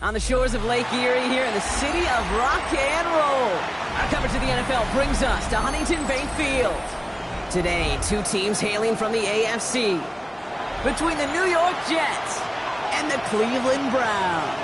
on the shores of Lake Erie here in the city of rock and roll. Our coverage of the NFL brings us to Huntington Bank Field. Today, two teams hailing from the AFC. Between the New York Jets and the Cleveland Browns.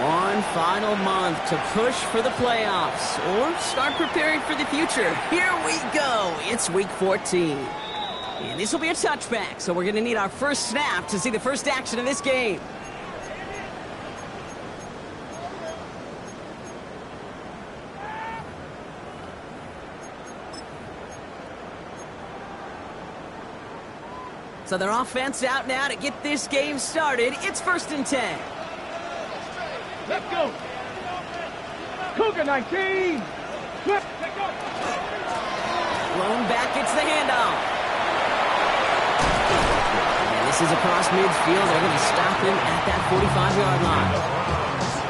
One final month to push for the playoffs or start preparing for the future. Here we go. It's week 14. And this will be a touchback, so we're going to need our first snap to see the first action of this game. So their offense out now to get this game started. It's 1st and 10. Let's go. Cougar 19. Flip. Blown back, gets the handoff. And this is across midfield. They're going to stop him at that 45-yard line.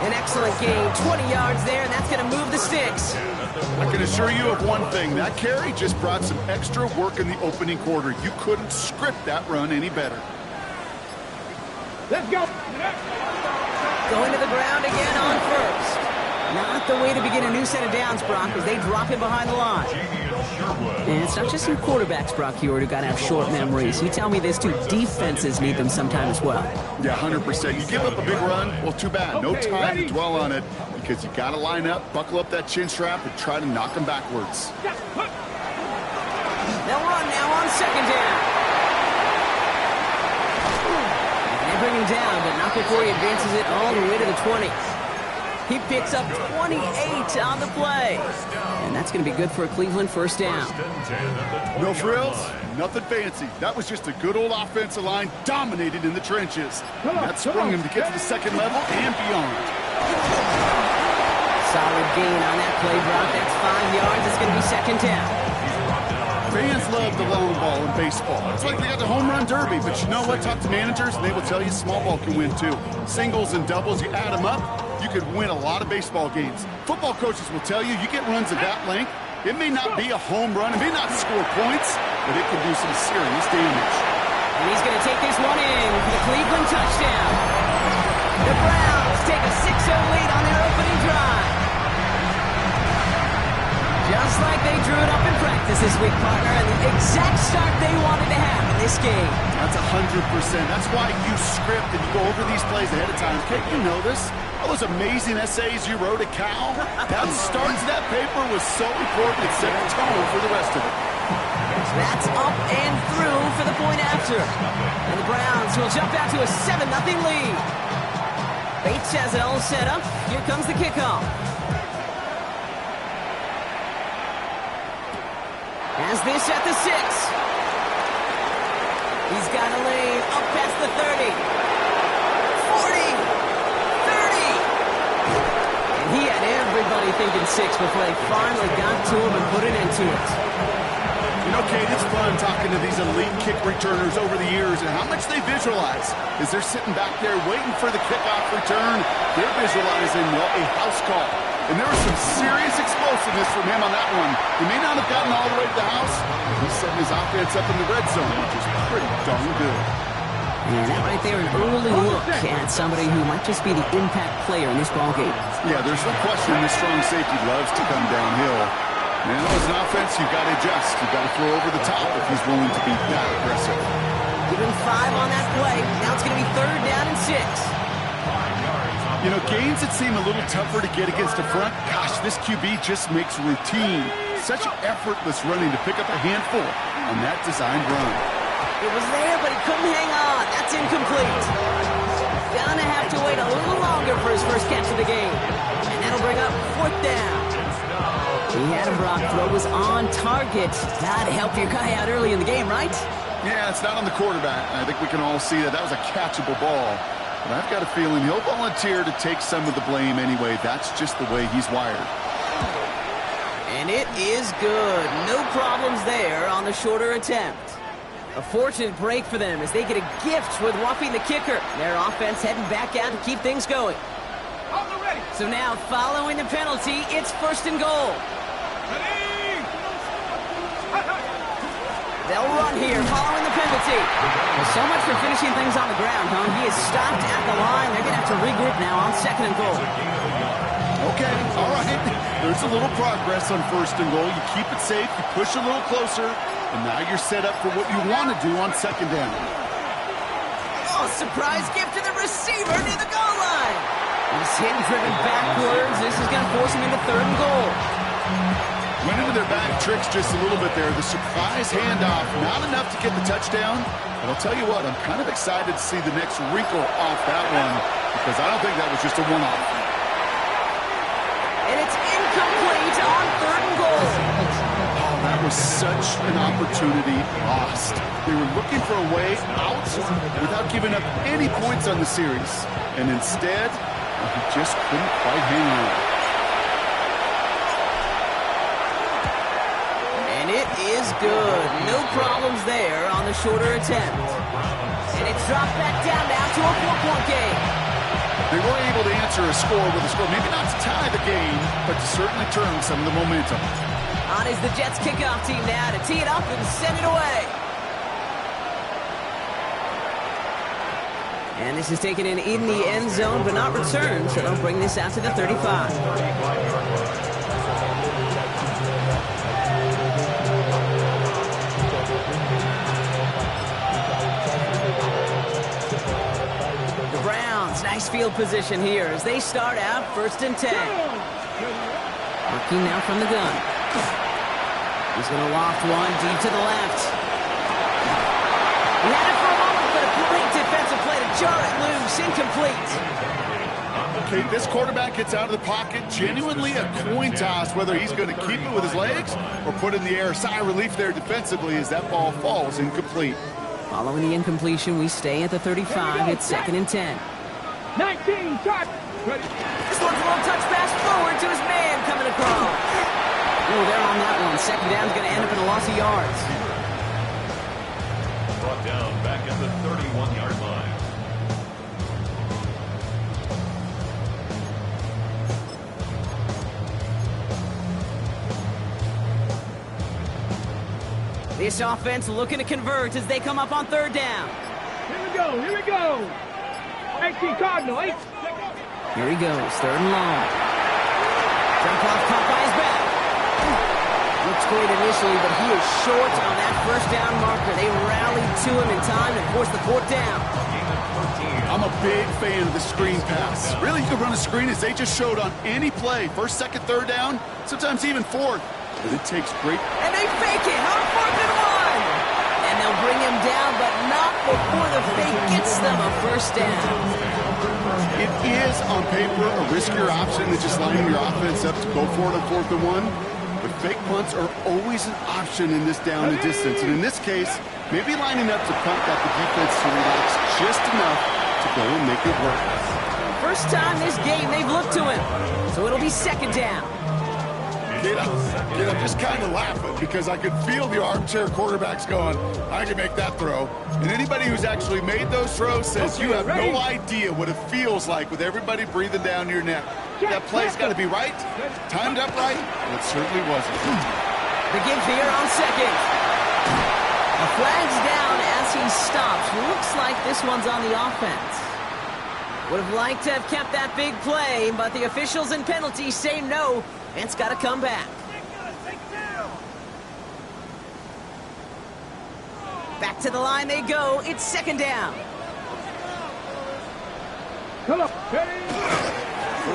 An excellent gain, 20 yards there, and that's going to move the sticks. I can assure you of one thing. That carry just brought some extra work in the opening quarter. You couldn't script that run any better. Let's go. Going to the ground again on first. Not the way to begin a new set of downs, Brock, as they drop him behind the line. And it's not just some quarterbacks, Brock Hewitt, who got to have short memories. You tell me this, too. Defenses need them sometime as well. Yeah, 100%. You give up a big run, well, too bad. No time to dwell on it because you got to line up, buckle up that chin strap, and try to knock them backwards. They'll run now on 2nd down. Bring him down, but not before he advances it all the way to the 20. He picks up 28 on the play. And that's going to be good for a Cleveland first down. No frills, nothing fancy. That was just a good old offensive line dominated in the trenches. And that sprung him to get to the second level and beyond. Solid gain on that play, Brock. That's 5 yards. It's going to be 2nd down. Fans love the long ball in baseball. It's like they got the home run derby, but you know what? Talk to managers, and they will tell you small ball can win too. Singles and doubles, you add them up, you could win a lot of baseball games. Football coaches will tell you, you get runs of that length, it may not be a home run, it may not score points, but it can do some serious damage. And he's going to take this one in for the Cleveland touchdown. The Browns take a 6-0 lead on their opening drive. Just like they drew it up in practice this week, partner, and the exact start they wanted to have in this game. That's 100%. That's why you script and you go over these plays ahead of time. Can't you know this? All those amazing essays you wrote at Cal, that start to that paper was so important. It set the tone for the rest of it. That's up and through for the point after. And the Browns will jump out to a 7-0 lead. Bates has it all set up. Here comes the kickoff. Has this at the 6. He's got a lane up past the 30. 40. 30. And he had everybody thinking 6 before they finally got to him and put it into it. You know, Kate, it's fun talking to these elite kick returners over the years and how much they visualize. As they're sitting back there waiting for the kickoff return, they're visualizing, well, a house call. And there was some serious explosiveness from him on that one. He may not have gotten all the way to the house, but he's setting his offense up in the red zone, which is pretty darn good. And that right there, an early look at somebody who might just be the impact player in this ballgame. Yeah, there's no question this strong safety loves to come downhill. And as an offense, you've got to adjust. You've got to throw over the top if he's willing to be that aggressive. Give him 5 on that play. Now it's going to be 3rd down and 6. You know, games that seem a little tougher to get against the front, gosh, this QB just makes routine. Such effortless running to pick up a handful on that designed run. It was there, but he couldn't hang on. That's incomplete. Gonna have to wait a little longer for his first catch of the game. And that'll bring up 4th down. He had him, Brock. Throw was on target. Gotta help your guy out early in the game, right? Yeah, it's not on the quarterback. I think we can all see that was a catchable ball. But I've got a feeling he'll volunteer to take some of the blame anyway. That's just the way he's wired. And it is good. No problems there on the shorter attempt. A fortunate break for them as they get a gift with whopping the kicker. Their offense heading back out to keep things going. So now, following the penalty, it's 1st and goal. They'll run here following the penalty. Well, so much for finishing things on the ground, huh? He is stopped at the line. They're going to have to regroup now on 2nd and goal. Okay, all right. There's a little progress on 1st and goal. You keep it safe, you push a little closer, and now you're set up for what you want to do on 2nd down. Oh, surprise gift to the receiver near the goal line. He's hit and driven backwards. This is going to force him into 3rd and goal. Went into their bag of tricks just a little bit there. The surprise handoff, not enough to get the touchdown. But I'll tell you what, I'm kind of excited to see the next wrinkle off that one because I don't think that was just a one-off. And it's incomplete on 3rd and goal. Oh, that was such an opportunity lost. They were looking for a way out without giving up any points on the series. And instead, he just couldn't quite hang on. It is good. No problems there on the shorter attempt. And it's dropped back down now to a 4-point game. They were able to answer a score with a score. Maybe not to tie the game, but to certainly turn some of the momentum. On is the Jets kickoff team now to tee it up and send it away. And this is taken in the end zone, but not returned, so they'll bring this out to the 35. Nice field position here as they start out 1st and 10. Working now from the gun. He's going to loft one deep to the left. He had it for a moment, but a great defensive play to jar it loose. Incomplete. Okay, this quarterback gets out of the pocket. Genuinely a coin toss whether he's going to keep it with his legs or put it in the air. Sigh of relief there defensively as that ball falls incomplete. Following the incompletion, we stay at the 35. It's 2nd and 10. 19, touch. Ready. This one's a little touch pass forward to his man coming across. Oh, they're on that one. 2nd down's going to end up in a loss of yards. Brought down back at the 31-yard line. This offense looking to convert as they come up on 3rd down. Here we go, here we go. 18 Cardinal, 8. Here he goes, 3rd and long. Jump off caught by his back. Looks great initially, but he is short on that 1st down marker. They rallied to him in time and forced the 4th down. I'm a big fan of the screen pass. Really, you can run a screen as they just showed on any play. 1st, 2nd, 3rd down, sometimes even 4th. But it takes great... And they fake it on 4th and 1. And they'll bring him down, but not before the fake gets them a 1st down. It is, on paper, a riskier option than just lining your offense up to go for it on 4th and 1. But fake punts are always an option in this down and distance. And in this case, maybe lining up to punt got the defense to relax just enough to go and make it work. First time this game they've looked to him. So it'll be 2nd down. Kid, I'm just kind of laughing because I could feel the armchair quarterbacks going, I can make that throw. And anybody who's actually made those throws says you have no idea what it feels like with everybody breathing down your neck. That play's got to be right, timed up right, and it certainly wasn't. The give here on 2nd. A flag's down as he stops. Looks like this one's on the offense. Would have liked to have kept that big play, but the officials and penalties say no. And it's got to come back. Back to the line they go. It's 2nd down. Come on, ready.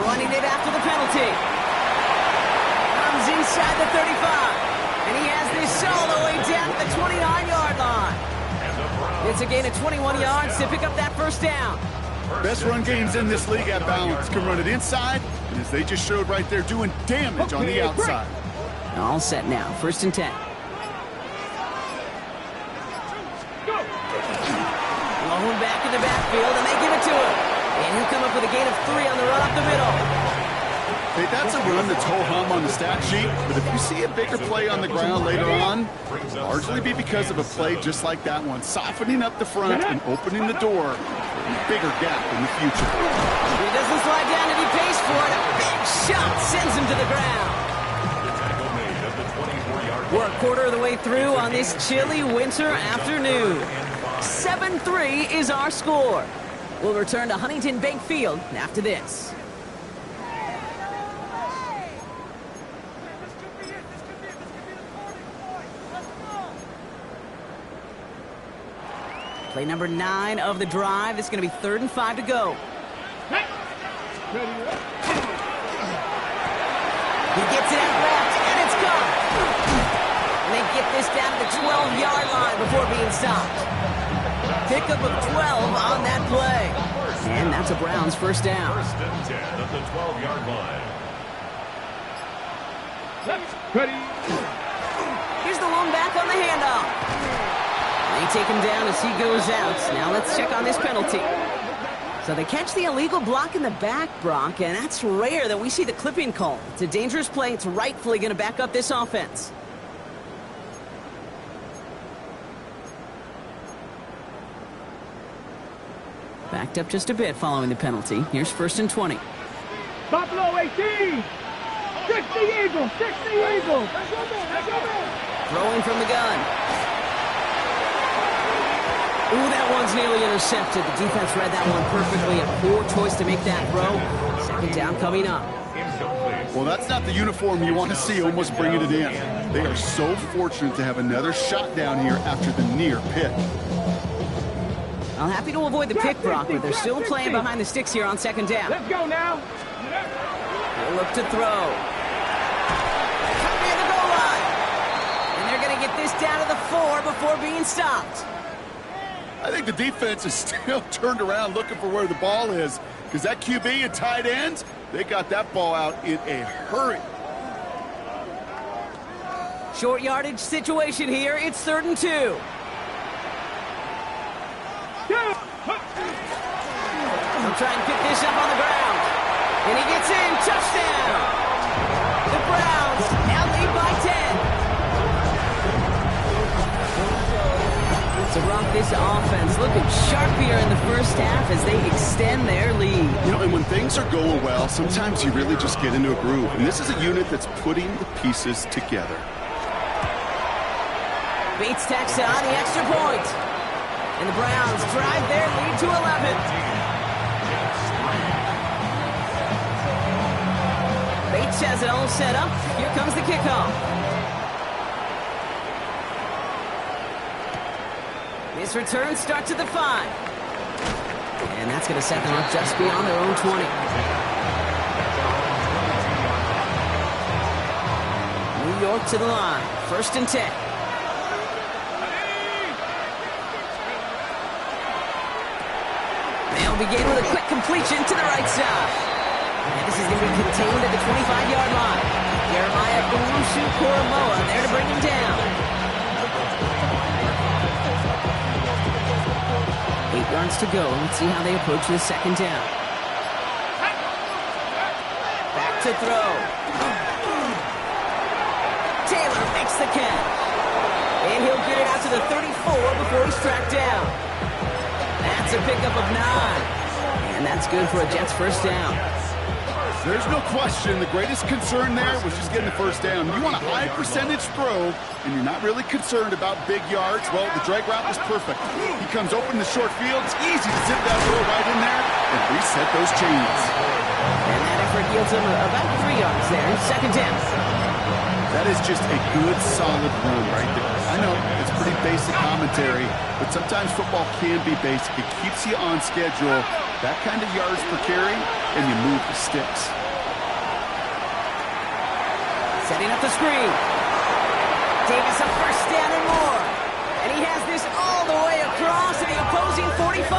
Running it after the penalty. Comes inside the 35. And he has this all the way down to the 29-yard line. It's a gain of 21 yards to pick up that 1st down. Best run games in this league at balance. Can run it inside, and as they just showed right there, doing damage on the outside. All set now. 1st and 10. Long back in the backfield, and they give it to him. And he'll come up with a gain of 3 on the run up the middle. Hey, that's a run that's ho-hum on the stat sheet, but if you see a bigger play on the ground later on, it'll largely be because of a play just like that one, softening up the front and opening the door for a bigger gap in the future. He doesn't slide down and he pays for it. A big shot sends him to the ground. The tackle made at We're a quarter of the way through on this chilly winter afternoon. 7-3 is our score. We'll return to Huntington Bank Field after this. Play number 9 of the drive. It's going to be 3rd and 5 to go. He gets it out left, and it's gone. And they get this down to the 12-yard line before being stopped. Pickup of 12 on that play. And that's a Browns first down. 1st and 10 at the 12-yard line. Ready. Here's the lone back on the handoff. They take him down as he goes out. Now let's check on this penalty. So they catch the illegal block in the back, Brock, and that's rare that we see the clipping call. It's a dangerous play. It's rightfully going to back up this offense. Backed up just a bit following the penalty. Here's 1st and 20. Buffalo 18. 60 Eagles. 60 Eagles. Throwing from the gun. Ooh, that one's nearly intercepted. The defense read that one perfectly. A poor choice to make that throw. 2nd down coming up. Well, that's not the uniform you want to see almost bringing it in. They are so fortunate to have another shot down here after the near pick. Well, happy to avoid the pick, Brock, but they're still playing behind the sticks here on 2nd down. Let's go now. They'll look to throw. Near the goal line. And they're going to get this down to the 4 before being stopped. I think the defense is still turned around looking for where the ball is, because that QB and tight ends, they got that ball out in a hurry. Short yardage situation here. It's 3rd and 2. He'll try and pick this up on the ground. And he gets in. Touchdown. The Browns now lead by 10. So, Brock, this offense looking sharp here in the first half as they extend their lead. You know, and when things are going well, sometimes you really just get into a groove. And this is a unit that's putting the pieces together. Bates tacks on the extra point. And the Browns drive their lead to 11. Bates has it all set up. Here comes the kickoff. This return starts at the 5. And that's going to set them up just beyond their own 20. New York to the line. 1st and 10. They'll begin with a quick completion to the right side. And this is going to be contained at the 25-yard line. Jeremiah Owusu-Koramoah there to bring him down. 8 yards to go. Let's see how they approach this 2nd down. Back to throw. Taylor makes the catch. And he'll get it out to the 34 before he's tracked down. That's a pickup of 9. And that's good for a Jets first down. There's no question the greatest concern there was just getting the first down. You want a high percentage throw, and you're not really concerned about big yards. Well, the drag route was perfect. He comes open the short field. It's easy to zip that throw right in there and reset those chains. And that effort yields him about 3 yards there. 2nd down. That is just a good, solid run right there. I know it's pretty basic commentary, but sometimes football can be basic. It keeps you on schedule. That kind of yards per carry, and you move the sticks. Setting up the screen. Davis a first down and more. And he has this all the way across to the opposing 45.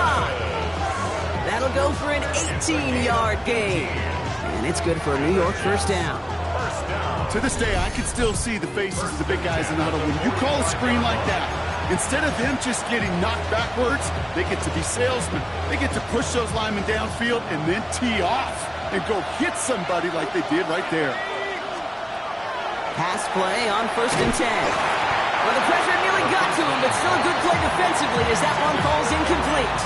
That'll go for an 18-yard gain. And it's good for a New York first down. To this day, I can still see the faces of the big guys in the huddle. When you call a screen like that, instead of them just getting knocked backwards, they get to be salesmen. They get to push those linemen downfield and then tee off and go hit somebody like they did right there. Pass play on 1st and 10. Well, the pressure nearly got to him, but still a good play defensively as that one falls incomplete.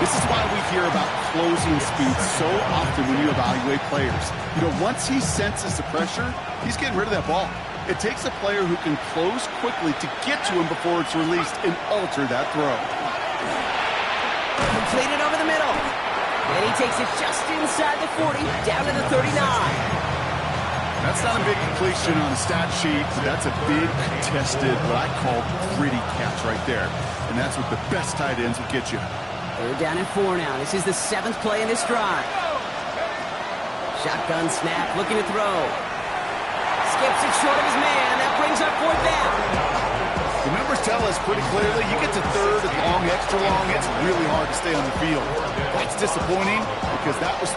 This is why we hear about closing speed so often when you evaluate players. You know, once he senses the pressure, he's getting rid of that ball. It takes a player who can close quickly to get to him before it's released and alter that throw. Completed over the middle. And he takes it just inside the 40, down to the 39. That's not a big completion on the stat sheet, but that's a big contested, what I call gritty catch right there. And that's what the best tight ends will get you. They're down at 4 now. This is the 7th play in this drive. Shotgun snap, looking to throw. Skips it short of his man. That brings up 4th down. The numbers tell us pretty clearly, you get to 3rd and long, extra long, it's really hard to stay on the field. That's disappointing because that was...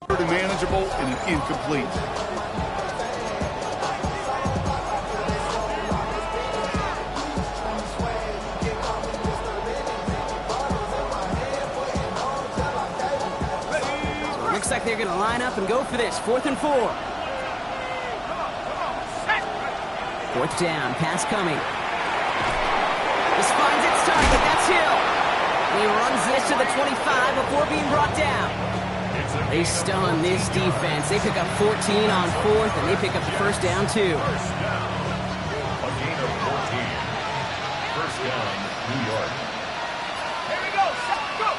pretty manageable and an incomplete. So it looks like they're going to line up and go for this. 4th and 4. 4th down, pass coming. This finds its target, that's Hill. He runs this to the 25 before being brought down. They stun this defense. They pick up 14 on 4th, and they pick up the 1st down, too. First down. A gain of 14. First down, New York. Here we go. Go.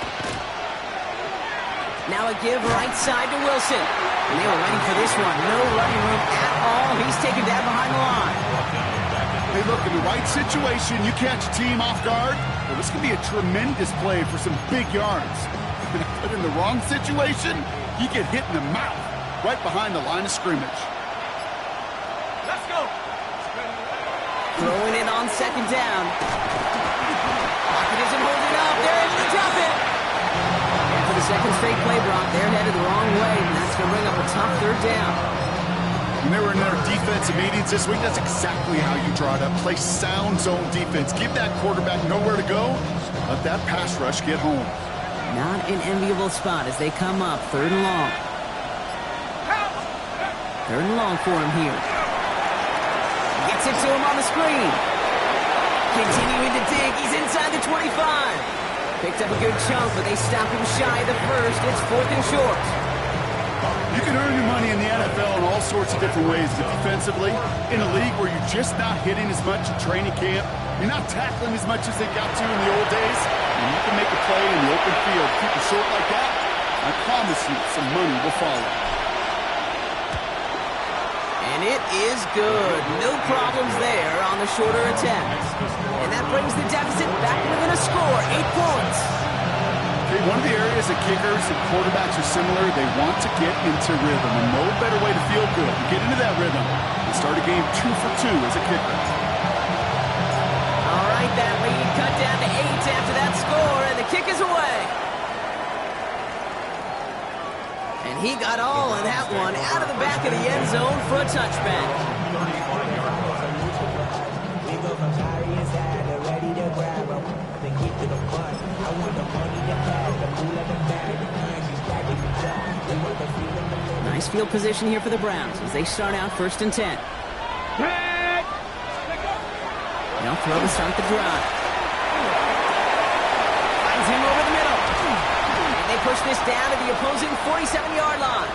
Now a give right side to Wilson. And they were ready for this one. No running room at all. He's taken down behind the line. Hey, look, in the right situation, you catch a team off guard, well, this can be a tremendous play for some big yards. But in the wrong situation, you get hit in the mouth right behind the line of scrimmage. Let's go. Throwing it on 2nd down. Pocket isn't holding up. They're able to drop it. And for the 2nd straight play, Brock, they're headed the wrong way, and that's going to bring up a tough 3rd down. When they were in their defensive meetings this week, that's exactly how you draw it up. Play sound zone defense. Give that quarterback nowhere to go. Let that pass rush get home. Not an enviable spot as they come up 3rd and long. 3rd and long for him here. Gets it to him on the screen. Continuing to dig. He's inside the 25. Picked up a good chunk, but they stop him shy of the 1st. It's 4th and short. You can earn your money in the NFL in all sorts of different ways, but defensively, in a league where you're just not hitting as much in training camp, you're not tackling as much as they got to in the old days, and you can make a play in the open field. Keep it short like that, I promise you some money will follow. And it is good. No problems there on the shorter attempt. And that brings the deficit back within a score, 8 points. Okay, one of the areas that kickers and quarterbacks are similar, they want to get into rhythm, and no better way to feel good to get into that rhythm and start a game 2 for 2 as a kicker. All right, that lead cut down to 8 after that score, and the kick is away. And he got all of that one out of the back of the end zone for a touchback. Nice field position here for the Browns as they start out 1st and 10. They'll throw to start the drive. Finds him over the middle. And they push this down to the opposing 47-yard line.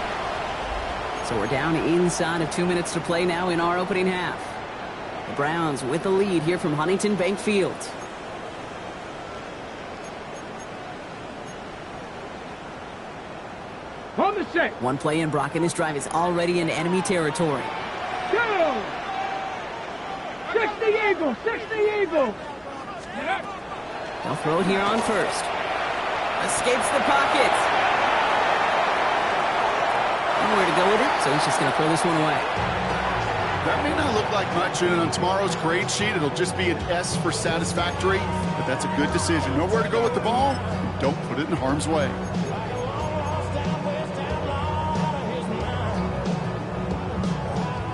So we're down inside of 2 minutes to play now in our opening half. The Browns with the lead here from Huntington Bank Field. On the set. One play in, Brock, and this drive is already in enemy territory. Go. 60 Eagles. 60 Eagles. They'll throw it here on 1st. Escapes the pocket. Nowhere to go with it, so he's just going to throw this one away. That may not look like much, and on tomorrow's grade sheet, it'll just be an S for satisfactory, but that's a good decision. Nowhere to go with the ball, don't put it in harm's way.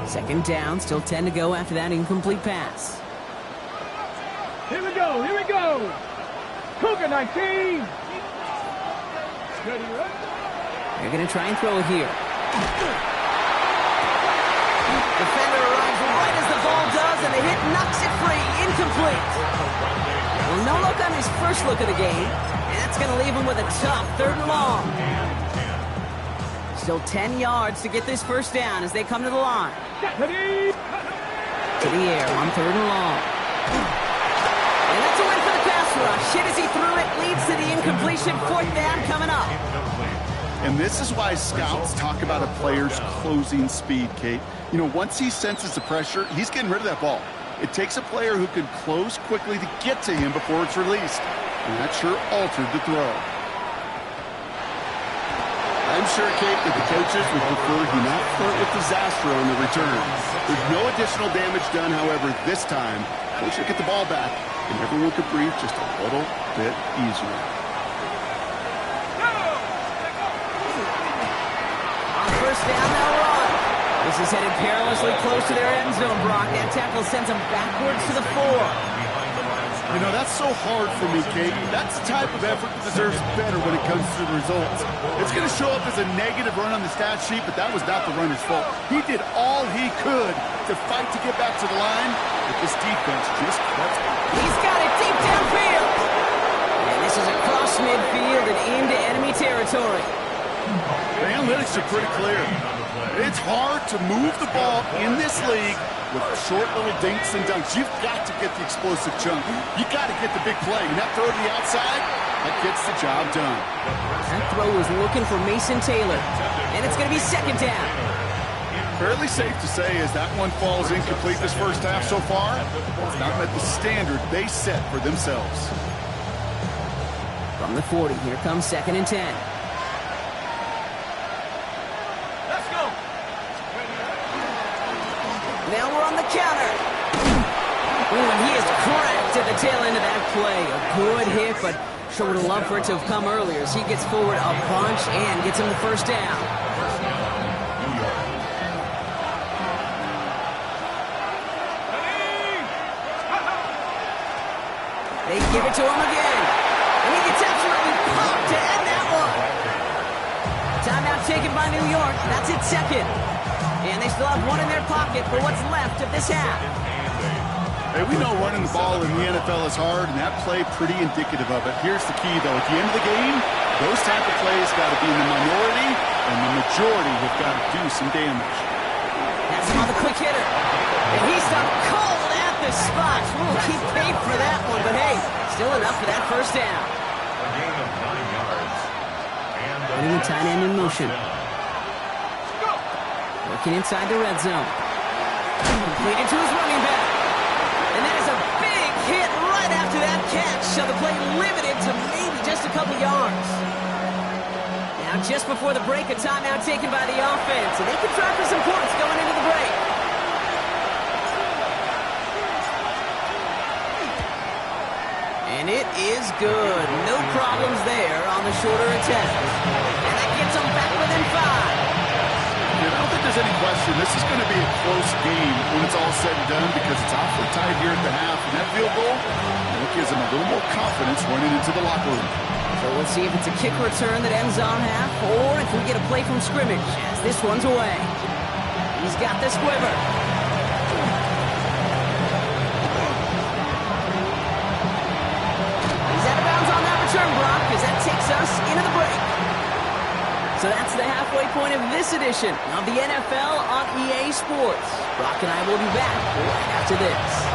Second down, still 10 to go after that incomplete pass. Here we go, here we go. Cougar 19. Ready, right? They're going to try and throw it here. Defender arrives right as the ball does, and the hit knocks it free. Incomplete. Well, no look on his first look of the game, and that's going to leave him with a tough 3rd and long. Still 10 yards to get this first down as they come to the line. Ready? To the air on 3rd and long. And that's a win for the pass rush. Hit as he threw it, leads to the incompletion. 4th down coming up. And this is why scouts talk about a player's closing speed, Kate. You know, once he senses the pressure, he's getting rid of that ball. It takes a player who can close quickly to get to him before it's released. And that sure altered the throw. I'm sure, Kate, that the coaches would prefer he not flirt with disaster on the return. There's no additional damage done, however, this time. They should get the ball back, and everyone could breathe just a little bit easier. On first down, they'll run. This is headed perilously close to their end zone, Brock. That tackle sends them backwards to the 4. You know, that's so hard for me, Kate. That's the type of effort that deserves better when it comes to the results. It's going to show up as a negative run on the stat sheet, but that was not the runner's fault. He did all he could to fight to get back to the line, but this defense just kept him. He's got it deep downfield. And this is across midfield and into enemy territory. The analytics are pretty clear. It's hard to move the ball in this league with short little dinks and dunks. You've got to get the explosive chunk. You've got to get the big play. And that throw to the outside, that gets the job done. That throw was looking for Mason Taylor. And it's going to be 2nd down. Fairly safe to say as that one falls incomplete this first half so far, it's not met the standard they set for themselves. From the 40, here comes 2nd and 10. Now we're on the counter. Ooh, and he is cracked at the tail end of that play. A good hit, but sure would have loved for it to have come earlier as he gets forward a bunch and gets him the first down. They give it to him again. And he gets absolutely pumped to end that one. Timeout taken by New York. That's its 2nd. And they still have one in their pocket for what's left of this half. Hey, we know running the ball in the NFL is hard, and that play pretty indicative of it. Here's the key, though. At the end of the game, those type of plays got to be in the minority, and the majority have got to do some damage. That's him on the quick hitter. And he's done cold at the spot. We'll keep paid for that one, but hey, still enough for that first down. A gain of 9 yards. Putting the tight end in motion. Working inside the red zone. Completed to his running back. And that is a big hit right after that catch. So the play limited to maybe just a couple yards. Now just before the break, a timeout taken by the offense. And they can try for some points going into the break. And it is good. No problems there on the shorter attempt. And that gets them back within 5. I don't think there's any question this is going to be a close game when it's all said and done because it's awfully tight here at the half. And that field goal, it gives them a little more confidence running into the locker room. So let's see if it's a kick return that ends on half or if we get a play from scrimmage as this one's away. He's got the squiver. He's out of bounds on that return, Brock, as that takes us into the break. So that's the halfway point of this edition of the NFL on EA Sports. Brock and I will be back right after this.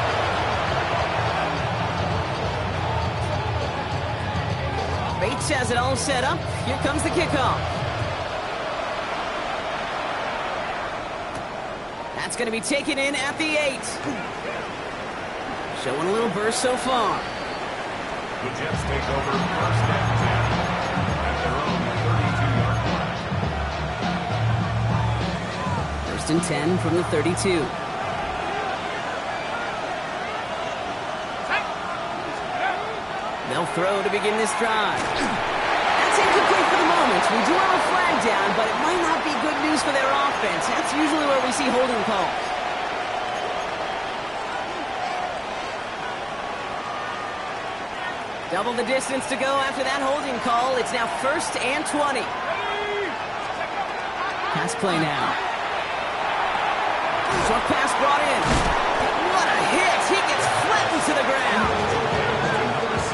Bates has it all set up. Here comes the kickoff. That's going to be taken in at the 8. Showing a little burst so far. The Jets take over first and 10 at their own 32-yard line. First and 10 from the 32. They'll throw to begin this drive. That's incomplete for the moment. We do have a flag down, but it might not be good news for their offense. That's usually where we see holding calls. Double the distance to go after that holding call. It's now 1st and 20. Pass play now. Short pass brought in. What a hit! He gets flattened to the ground.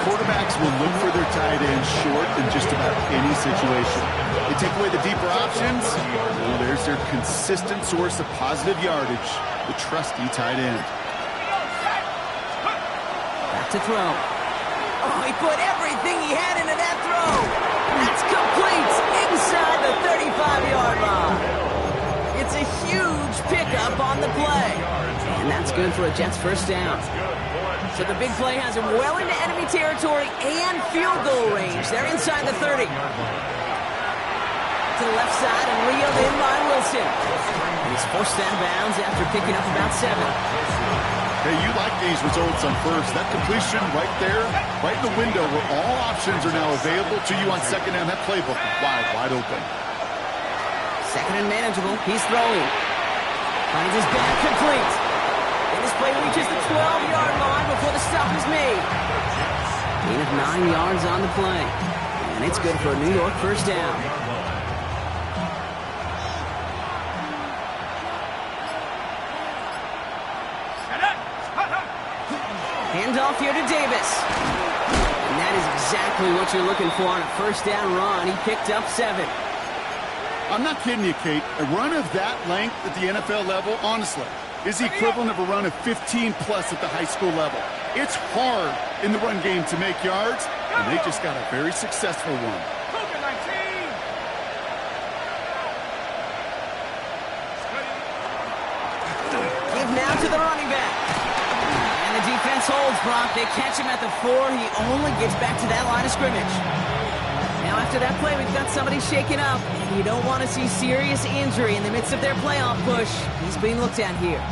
Quarterbacks will look for their tight end short in just about any situation. They take away the deeper options. Well, there's their consistent source of positive yardage, the trusty tight end. Back to throw. Oh, he put everything he had into that throw. That's complete inside the 35-yard line. It's a huge pickup on the play. And that's good for a Jets first down. So the big play has him well into enemy territory and field goal range. They're inside the 30. To the left side and reeled in by Wilson. And he's forced out of bounds after picking up about 7. Hey, you like these results on first. That completion right there, right in the window where all options are now available to you on second down. That playbook is wide open. Second and manageable. He's throwing. Finds his back complete. And this play reaches the 12-yard line before the stop is made. Gain of 9 yards on the play. And it's good for a New York first down. Handoff here to Davis. And that is exactly what you're looking for on a first down run. He picked up 7. I'm not kidding you, Kate. A run of that length at the NFL level, honestly, is the equivalent of a run of 15-plus at the high school level. It's hard in the run game to make yards, and they just got a very successful one. Give now to the running back. And the defense holds Brock. They catch him at the 4. He only gets back to that line of scrimmage. Now after that play, we've got somebody shaken up. And you don't want to see serious injury in the midst of their playoff push. He's being looked at here.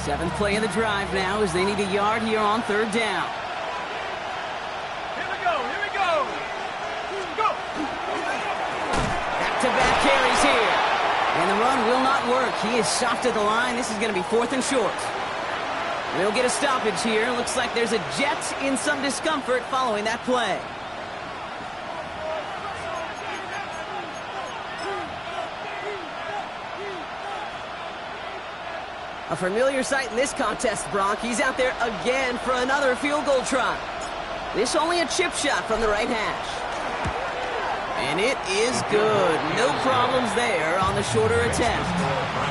7th play of the drive now as they need a yard here on 3rd down. Here we go. Go. Back-to-back carries here. And the run will not work. He is soft at the line. This is going to be 4th and short. We'll get a stoppage here. Looks like there's a Jet in some discomfort following that play. A familiar sight in this contest, Brock. He's out there again for another field goal try. This only a chip shot from the right hash. And it is good. No problems there on the shorter attempt.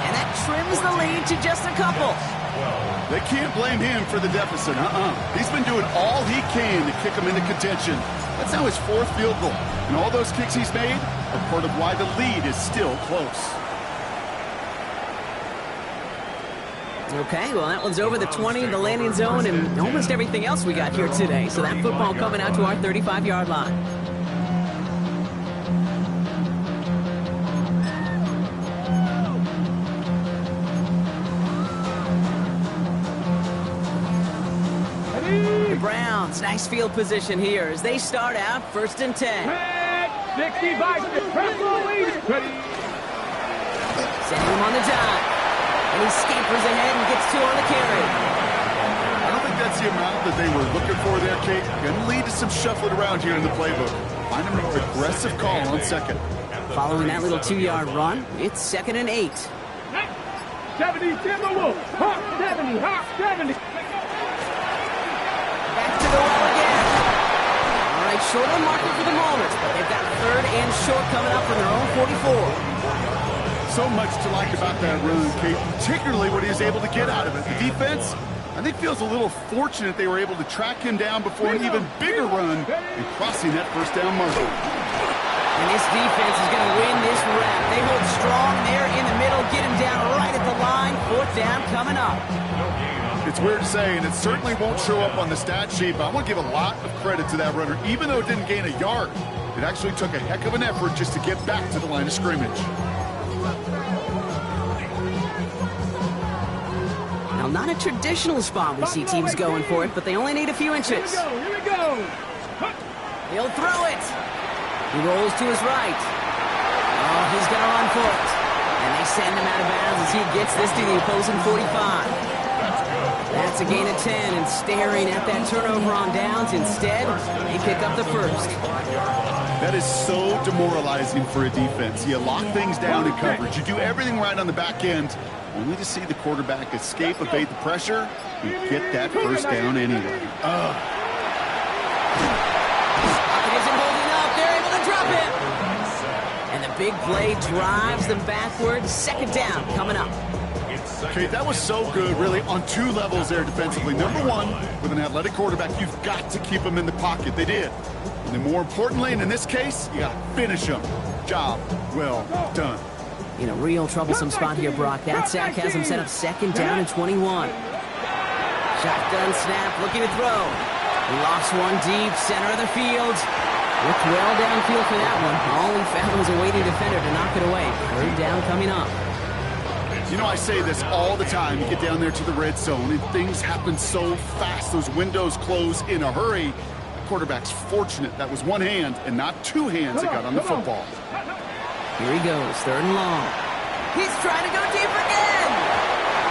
And that trims the lead to just a couple. They can't blame him for the deficit. He's been doing all he can to kick them into contention. That's now his 4th field goal. And all those kicks he's made are part of why the lead is still close. Okay, well, that one's over the 20, the landing zone, and almost everything else we got here today. So that football coming out to our 35-yard line. The Browns, nice field position here as they start out 1st and 10. 65, press the lead. Sending him on the dive. And he scampers ahead and gets 2 on the carry. I don't think that's the amount that they were looking for there, Kate. Going to lead to some shuffling around here in the playbook. Find a more aggressive call on 2nd. Following that little 2-yard run, it's 2nd and 8. 70, Timberwolves. Hawk 70, Hawk 70. Back to the well again. All right, short on marker for the moment, but they've got 3rd and short coming up from their own 44. So much to like about that run, Kate, particularly what he was able to get out of it. The defense, I think, feels a little fortunate they were able to track him down before an even bigger run and crossing that first down marker. And this defense is going to win this rep. They hold strong there in the middle, get him down right at the line. 4th down coming up. It's weird to say, and it certainly won't show up on the stat sheet, but I want to give a lot of credit to that runner. Even though it didn't gain a yard, it actually took a heck of an effort just to get back to the line of scrimmage. Now, not a traditional spot we see teams going for it, but they only need a few inches. Here we go. He'll throw it. He rolls to his right. Oh, he's going to run for it. And they send him out of bounds as he gets this to the opposing 45. That's a gain of 10, and staring at that turnover on downs. Instead, they pick up the first. That is so demoralizing for a defense. You lock things down in coverage. You do everything right on the back end, only to see the quarterback escape, evade the pressure, and get that first down anyway. Pocket isn't holding up. They're able to drop him. And the big play drives them backwards. Second down coming up. Okay, that was so good, really, on two levels there defensively. Number one, with an athletic quarterback, you've got to keep him in the pocket. They did. And then more importantly, and in this case, you got to finish him. Job well done. In a real troublesome spot here, Brock. That sack has him set up second down and 21. Shotgun snap, looking to throw. Lost one deep, center of the field. Looked well downfield for that one. All he found was a waiting defender to knock it away. Third down coming up. You know, I say this all the time. You get down there to the red zone, and things happen so fast. Those windows close in a hurry. The quarterback's fortunate that was one hand and not two hands that got on the football. Here he goes, third and long. He's trying to go deep again.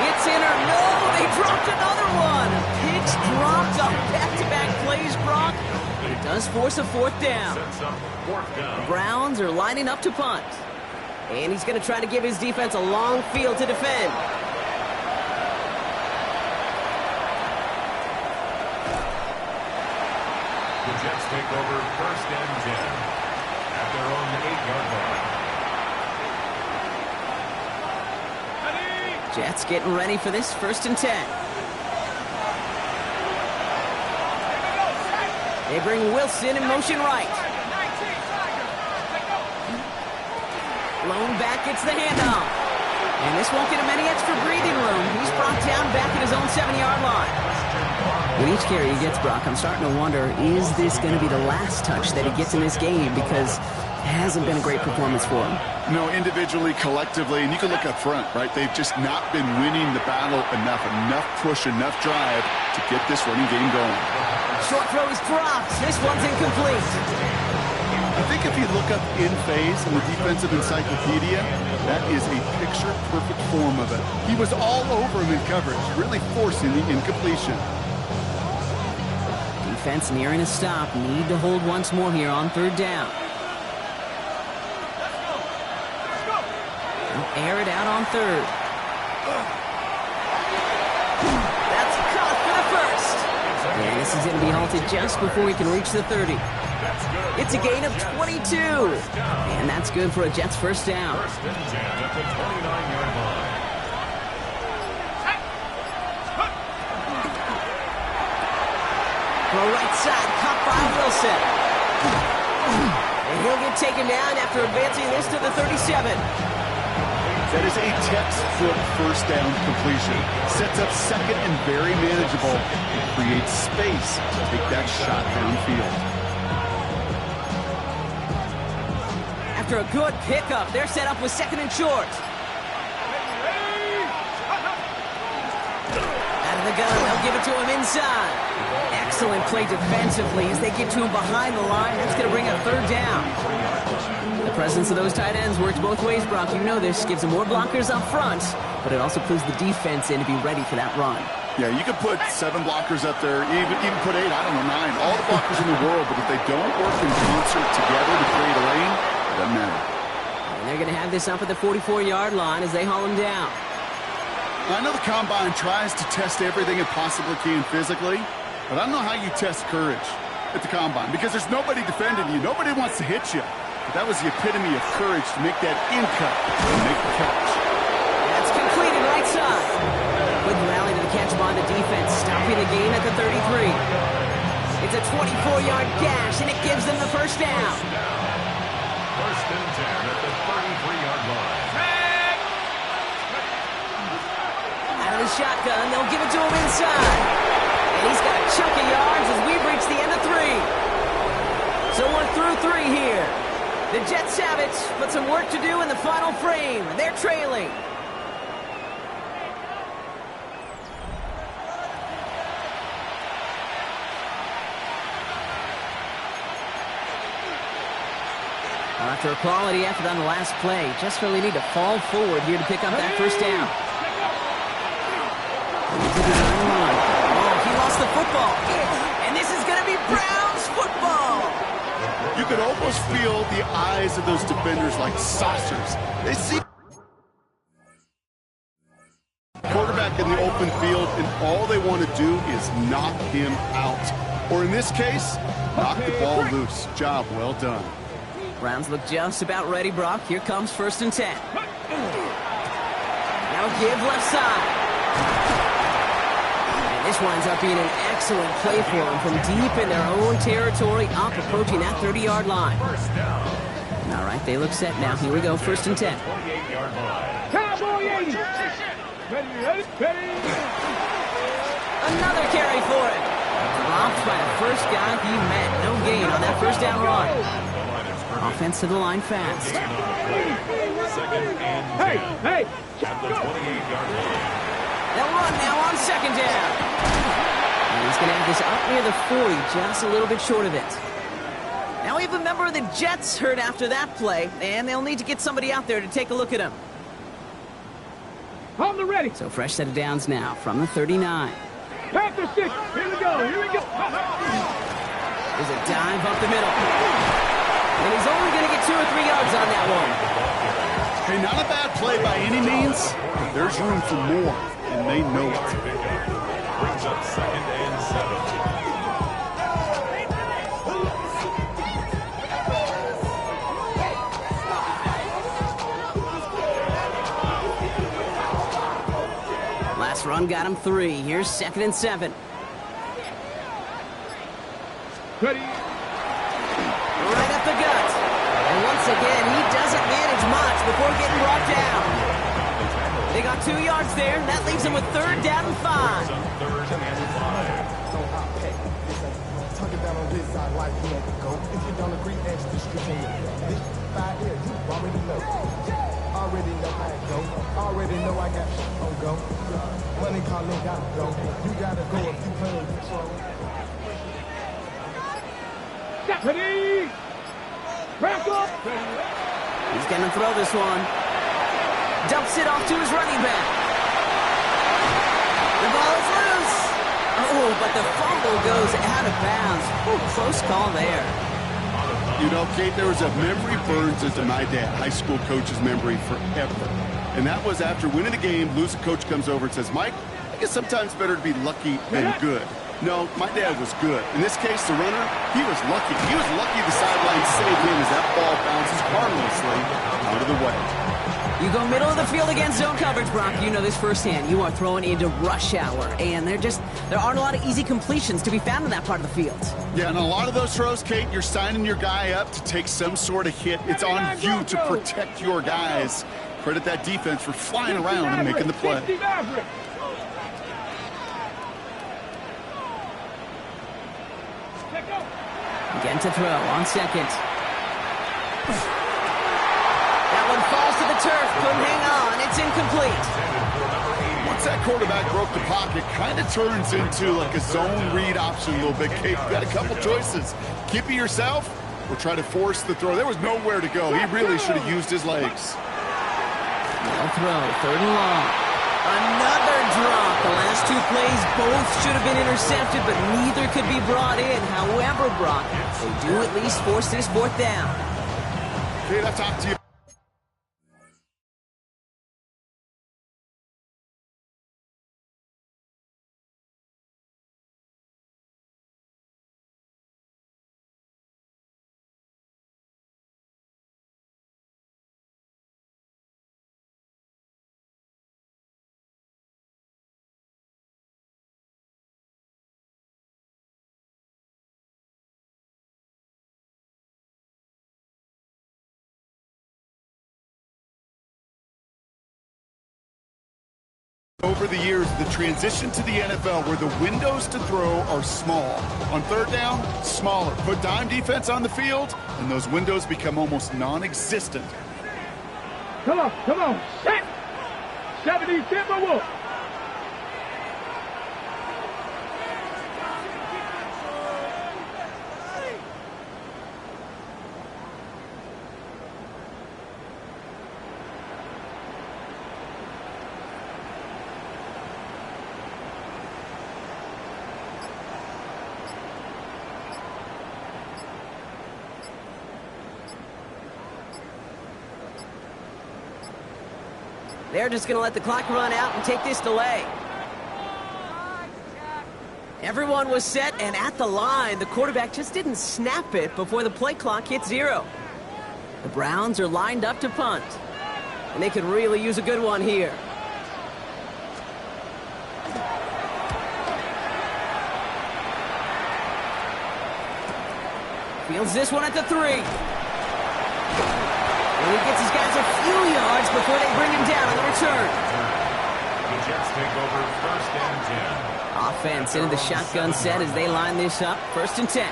It's in or no, they dropped another one. Picks dropped on back-to-back plays, Brock. It does force a fourth down. The Browns are lining up to punt. And he's going to try to give his defense a long field to defend. The Jets take over first and 10 at their own 8-yard line. Jets getting ready for this first and 10. They bring Wilson in motion right. Lone back gets the handoff. And this won't get him any extra breathing room. He's brought down back at his own 7-yard line. With each carry he gets, Brock, I'm starting to wonder, is this going to be the last touch that he gets in this game? Because it hasn't been a great performance for him. No, individually, collectively, and you can look up front, right? They've just not been winning the battle enough push, enough drive to get this running game going. Short throw is dropped. This one's incomplete. I think if you look up in phase in the defensive encyclopedia, that is a picture-perfect form of it. He was all over him in coverage, really forcing the incompletion. Defense nearing a stop. Need to hold once more here on third down. They'll air it out on third. That's caught for the first. And this is going to be halted just before he can reach the 30. It's a gain of 22. And that's good for a Jets first down. First and 10 at the 29-yard line. Throw right side, caught by Wilson. And he'll get taken down after advancing this to the 37. That is a textbook first down completion. Sets up second and very manageable. It creates space to take that shot downfield. After a good pickup, they're set up with second and short. Out of the gun, they'll give it to him inside. Excellent play defensively as they get to him behind the line. That's going to bring up third down. The presence of those tight ends works both ways, Brock. You know this. Gives them more blockers up front, but it also clues the defense in to be ready for that run. Yeah, you could put 7 blockers up there, even put 8, I don't know, 9. All the blockers in the world, but if they don't work in concert together to create a lane, it doesn't matter. And they're going to have this up at the 44-yard line as they haul him down. I know the Combine tries to test everything it possibly can physically, but I don't know how you test courage at the Combine because there's nobody defending you. Nobody wants to hit you. But that was the epitome of courage to make that in cut and make the catch. That's completed right side. Good rally to the catch by the defense, stopping the game at the 33. It's a 24-yard gash, and it gives them the first down. First and 10 at the 33-yard line. Out of the shotgun, they'll give it to him inside. And he's got a chunk of yards as we've reached the end of 3. So we're through 3 here. The Jets have it, but some work to do in the final frame. They're trailing. After a quality effort on the last play, just really need to fall forward here to pick up that first down. Oh, he lost the football. And this is going to be Browns football. You could almost feel the eyes of those defenders like saucers. They see quarterback in the open field, and all they want to do is knock him out. Or in this case, knock the ball loose. Job well done. Browns look just about ready, Brock. Here comes 1st and 10. Now give left side. And this winds up being an excellent play for them from deep in their own territory, up approaching that 30-yard line. All right, they look set now. Here we go, 1st and 10. Cowboy 80. Ready. Another carry for it. Dropped by the first guy he met. No gain on that first down run. Offense to the line fast. Second and 10. Hey. At the 28-yard line. They'll run now on 2nd down. And he's going to have this up near the 40, just a little bit short of it. Now we have a member of the Jets hurt after that play, and they'll need to get somebody out there to take a look at him. On the ready. So fresh set of downs now from the 39. Panther 6. Here we go. There's a dive up the middle. And he's only going to get 2 or 3 yards on that one. Hey, not a bad play by any means, but there's room for more, and they know it. Brings up 2nd and 7. Last run got him 3. Here's 2nd and 7. Ready. Right up the gut. And once again, he doesn't manage much before getting brought down. They got 2 yards there. That leaves them with 3rd down and 5. 3rd and 5. Tuck it down on this side like you know go. If you don't agree, ask the street. This 5 years, you already know. Already know how it go. Already know I got shit on go. Money calling, gotta go. You gotta go if you playing you slow. Ready. Back up. He's going to throw this one. Dumps it off to his running back. The ball is loose. Oh, but the fumble goes out of bounds. Ooh, close call there. You know, Kate, there was a memory burns into my dad, high school coach's memory forever. And that was after winning the game, losing coach comes over and says, Mike, I guess sometimes better to be lucky than good. No, my dad was good. In this case, the runner, he was lucky. He was lucky the sideline saved him as that ball bounces harmlessly out of the way. You go middle of the field against zone coverage, Brock. You know this firsthand. You are throwing into rush hour, and there aren't a lot of easy completions to be found in that part of the field. Yeah, and a lot of those throws, Kate, you're signing your guy up to take some sort of hit. It's on you to protect your guys. Credit that defense for flying around and making the play. Again to throw on 2nd. That one falls to the turf. Couldn't hang on. It's incomplete. Once that quarterback broke the pocket, kind of turns into like a zone read option a little bit, Kate. You've got a couple choices. Keep it yourself or try to force the throw. There was nowhere to go. He really should have used his legs. No throw. 3rd and long. Another drop. The last 2 plays both should have been intercepted, but neither could be brought in. However, Brock, they do at least force this 4th down. Kate, I've talked to you. Over the years, the transition to the NFL where the windows to throw are small. On 3rd down, smaller. Put dime defense on the field, and those windows become almost non-existent. Come on. Set. 70 Timberwolves. They're just going to let the clock run out and take this delay. Everyone was set and at the line. The quarterback just didn't snap it before the play clock hit 0. The Browns are lined up to punt. And they could really use a good one here. Fields this one at the 3. And he gets his guys a few yards before they bring him down on the return. The Jets take over 1st and 10. Offense into the shotgun set as they line this up. 1st and 10.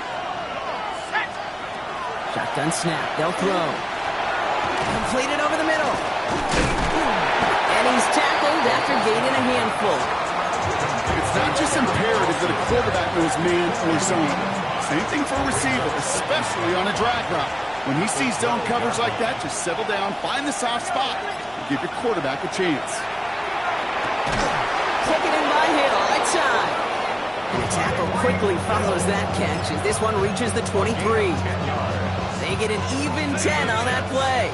Shotgun snap. They'll throw. Completed over the middle. And he's tackled after gaining a handful. It's not just imperative that a quarterback knows man or zone. Same thing for a receiver, especially on a drag route. When he sees zone coverage like that, just settle down, find the soft spot, and give your quarterback a chance. Taken in by Hill, right side. And the tackle quickly follows that catch as this one reaches the 23. They get an even 10 on that play.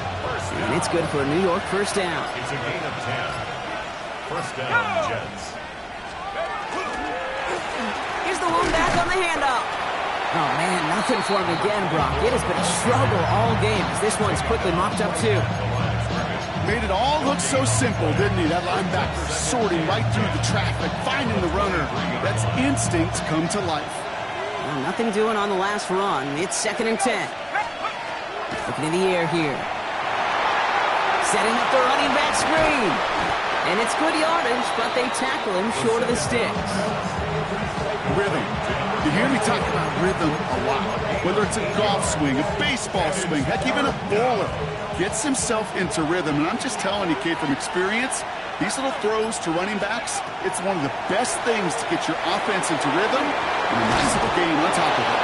And it's good for a New York 1st down. It's a gain of 10. 1st down, Jets. Here's the one back on the handoff. Oh, man, nothing for him again, Brock. It has been a struggle all game as this one's quickly mopped up, too. Made it all look so simple, didn't he? That linebacker sorting right through the traffic, finding the runner. That's instinct come to life. Well, nothing doing on the last run. It's 2nd and 10. Looking in the air here. Setting up the running back screen. And it's good yardage, but they tackle him short of the sticks. Rhythm. You hear me talk about rhythm a lot. Whether it's a golf swing, a baseball swing, heck, even a bowler gets himself into rhythm. And I'm just telling you, kid, from experience, these little throws to running backs, it's one of the best things to get your offense into rhythm and a nice little game on top of it.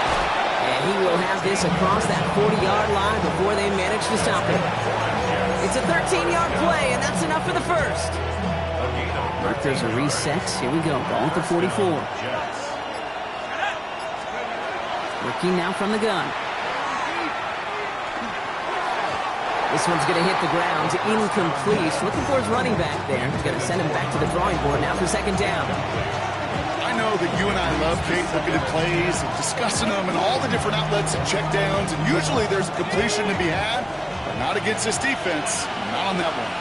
And he will have this across that 40-yard line before they manage to stop him. It's a 13-yard play, and that's enough for the 1st. There's a reset. Here we go. Ball at the 44. Working now from the gun. This one's going to hit the ground. Incomplete. Looking for his running back there. He's going to send him back to the drawing board now for 2nd down. I know that you and I love, Kate, looking at plays and discussing them and all the different outlets and checkdowns, and usually there's a completion to be had, but not against this defense. Not on that one.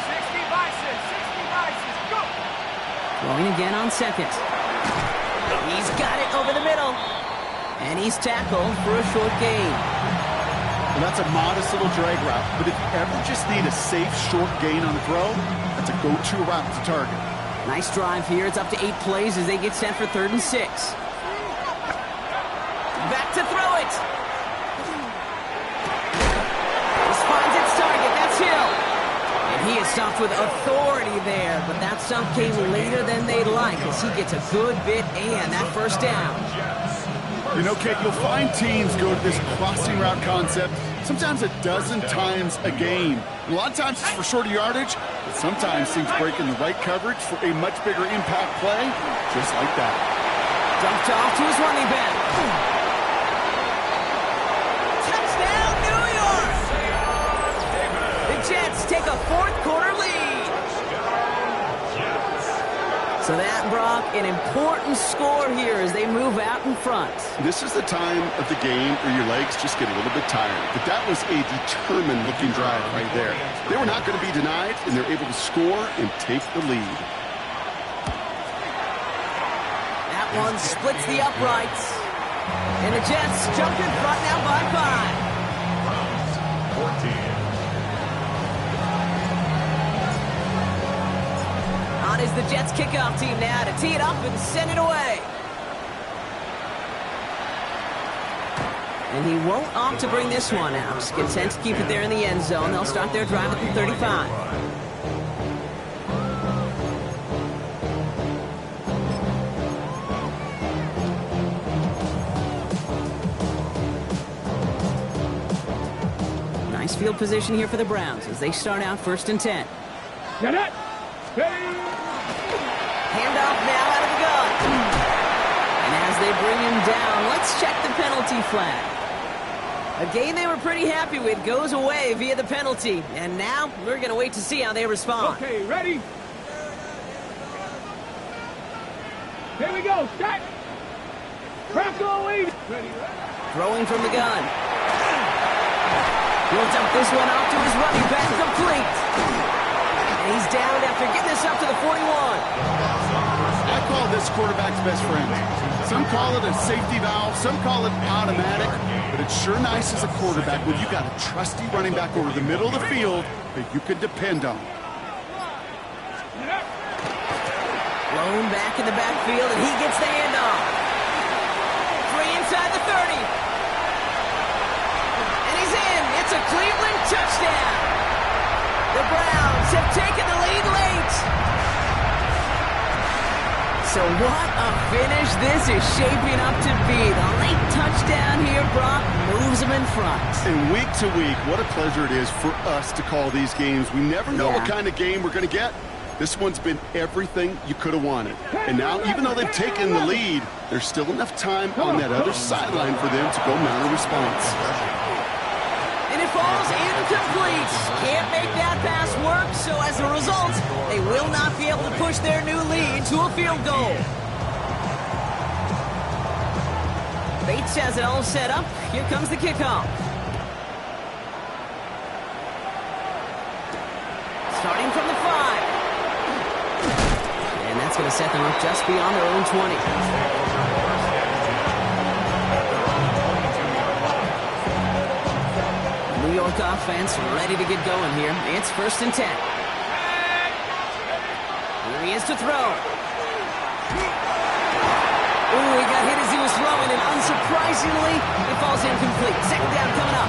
60 vices, go! Throwing again on 2nd. He's got it over the middle. And he's tackled for a short gain. Well, that's a modest little drag route, but if you ever just need a safe, short gain on the throw, that's a go-to route to target. Nice drive here. It's up to 8 plays as they get set for 3rd and 6. Back to throw it. This finds its target. That's Hill. And he is stopped with authority there, but that stop came later than they'd like as he gets a good bit and that 1st down. You know, Kate, you'll find teams go to this crossing route concept sometimes a dozen times a game. And a lot of times it's for shorter yardage, but sometimes teams break in the right coverage for a much bigger impact play, just like that. Dumped off to his running back. Touchdown, New York! The Jets take a 4th quarter lead. So that, Brock, an important score here as they move out in front. This is the time of the game where your legs just get a little bit tired. But that was a determined-looking drive right there. They were not going to be denied, and they're able to score and take the lead. That one splits the uprights. And the Jets jump in front now by 5. 14. On is the Jets kickoff team now to tee it up and send it away. And he won't opt to bring this one out. Just content to keep it there in the end zone. They'll start their drive at the 35. Nice field position here for the Browns as they start out 1st and 10. Get it! Handoff now out of the gun. And as they bring him down, let's check the penalty flag. A game they were pretty happy with goes away via the penalty. And now we're going to wait to see how they respond. Okay, ready? Here we go, start. Bronco lead. Ready. Throwing from the gun. He'll dump this one out to his running back, complete. And he's down after getting this up to the 41. I call this quarterback's best friend. Some call it a safety valve, some call it automatic, but it's sure nice as a quarterback when you got a trusty running back over the middle of the field that you can depend on. Blown back in the backfield, and he gets the handoff. Free inside the 30. And he's in. It's a Cleveland touchdown. The Browns have taken the lead late. So what a finish this is shaping up to be. The late touchdown here, Brock, moves them in front. And week to week, what a pleasure it is for us to call these games. We never know what kind of game we're going to get. This one's been everything you could have wanted. And now, even though they've taken the lead, there's still enough time on that other sideline for them to go mount a response. And it falls incomplete. Can't make that pass work, so as a result, they will not be able to push their new lead to a field goal. Bates has it all set up. Here comes the kickoff. Starting from the 5. And that's going to set them up just beyond their own 20. New York offense ready to get going here. It's 1st and 10. Here he is to throw. Ooh, he got hit as he was throwing, and unsurprisingly, it falls incomplete. 2nd down coming up.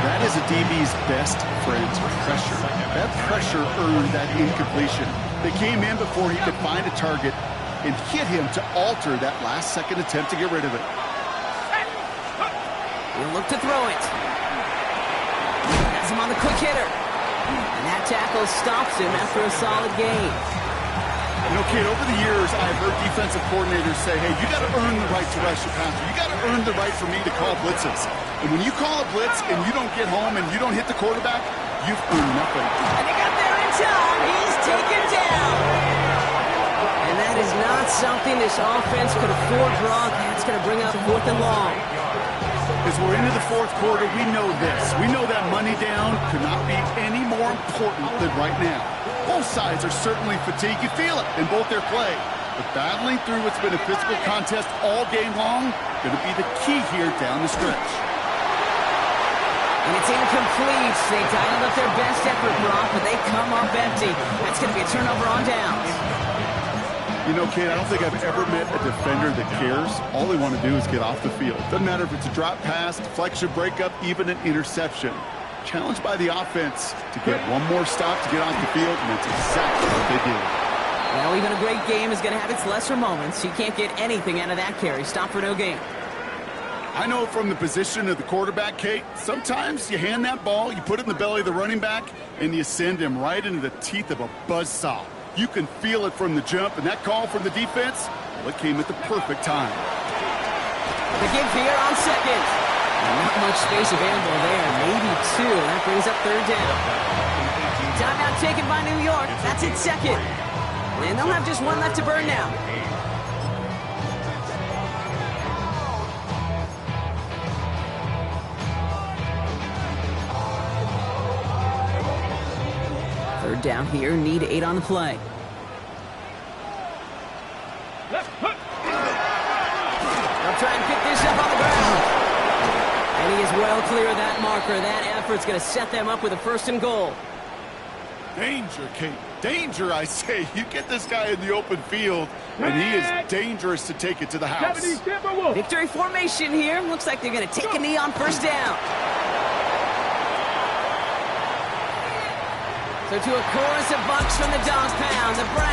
That is a DB's best friend, pressure. That pressure earned that incompletion. They came in before he could find a target and hit him to alter that last-second attempt to get rid of it. He'll look to throw it. Has him on the quick hitter. And that tackle stops him after a solid gain. You know, Kate, over the years, I've heard defensive coordinators say, hey, you got to earn the right to rush your passer. You got to earn the right for me to call blitzes. And when you call a blitz and you don't get home and you don't hit the quarterback, you've earned nothing. And he got there in time. He's taken down. And that is not something this offense could afford, Brock. That's going to bring up 4th and long. As we're into the 4th quarter, we know this. We know that money down could not be any more important than right now. Both sides are certainly fatigued. You feel it in both their play. But battling through what's been a physical contest all game long, going to be the key here down the stretch. And it's incomplete. They dialed up their best effort, Brock, but they come up empty. That's going to be a turnover on downs. You know, Kate, I don't think I've ever met a defender that cares. All they want to do is get off the field. Doesn't matter if it's a drop pass, deflection, breakup, even an interception. Challenged by the offense to get one more stop to get off the field, and that's exactly what they do. Well, even a great game is going to have its lesser moments. You can't get anything out of that carry. Stop for no gain. I know from the position of the quarterback, Kate, sometimes you hand that ball, you put it in the belly of the running back, and you send him right into the teeth of a buzzsaw. You can feel it from the jump, and that call from the defense, well, it came at the perfect time. The give here on 2nd. Not much space available there, maybe 2. That brings up 3rd down. Timeout taken by New York. That's it, 2nd. And they'll have just 1 left to burn now. Third down here, need 8 on the play. They'll try and pick this up on the ground. And he is well clear of that marker. That effort's going to set them up with a 1st and goal. Danger, Kate. Danger, I say. You get this guy in the open field, and he is dangerous to take it to the house. Victory formation here. Looks like they're going to take a knee on 1st down. So to a chorus of bucks from the dog pound, the Browns.